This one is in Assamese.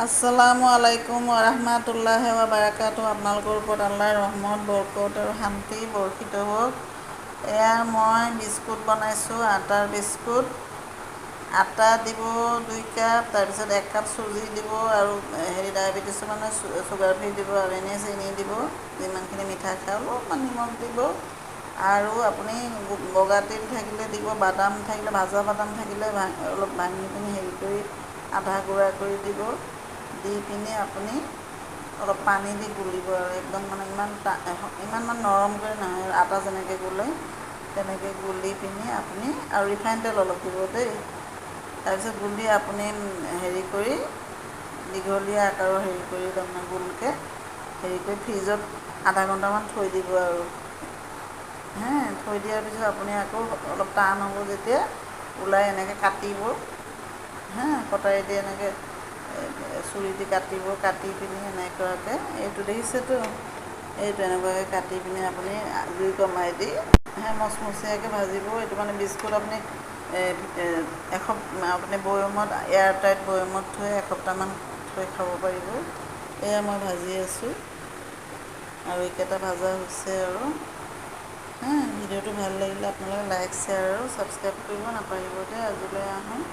আসসালামু আলাইকুম ওৰহমাতুল্লাহি ওয়া বাৰাকাতুহু। আপোনালোকৰ ওপৰত আল্লাহৰ ৰহমত বৰকত আৰু শান্তি বৰ্ষিত হওক। এয়া মই বিস্কুট বনাইছোঁ, আটাৰ বিস্কুট। আটা দিব 2 কাপ, তাৰপিছত 1 কাপ চুজি দিব আৰু ডায়েবেটিছৰ মানে চুগাৰ ফ্ৰী দিব আৰু এনেই চেনি দিব, যিমানখিনি মিঠা খায় অলপমান নিমখ দিব। আৰু আপুনি বগা তিল থাকিলে দিব, বাদাম থাকিলে ভাজা বাদাম থাকিলে অলপ ভাঙি পিনি কৰি আধা গুড়া কৰি দিব। দি পিনি আপুনি অলপ পানী দি গুলিব আৰু একদম মানে ইমান নৰম কৰি নহয়, আটা যেনেকৈ গুলে তেনেকৈ গুলি পিনি আপুনি আৰু ৰিফাইন তেল অলপ দিব দেই। তাৰপিছত গুলি আপুনি কৰি দীঘলীয়া আকাৰৰ কৰি তাৰমানে গোলকৈ কৰি ফ্ৰিজত আধা ঘণ্টামান থৈ দিব আৰু থৈ দিয়াৰ পিছত আপুনি আকৌ অলপ টান হ'ব যেতিয়া ওলাই এনেকৈ কাটিব, কটাৰী দি এনেকৈ চুৰি দি কাটিব। কাটি পিনি এনেকুৱাকৈ এইটো দেখিছেতো, এইটো এনেকুৱাকৈ কাটি পিনি আপুনি জুই কমাই দি মচমচীয়াকৈ ভাজিব। এইটো মানে বিস্কুট আপুনি আপুনি বৈয়ামত এয়াৰ টাইট বৈয়ামত থৈ এসপ্তাহমান থৈ খাব পাৰিব। এয়া মই ভাজি আছোঁ আৰু এইকেইটা ভাজা হৈছে আৰু ভিডিঅ'টো ভাল লাগিলে আপোনালোকে লাইক শ্বেয়াৰ আৰু ছাবস্ক্ৰাইব কৰিব নাপাহৰিব দেই। আজিলৈ আহোঁ।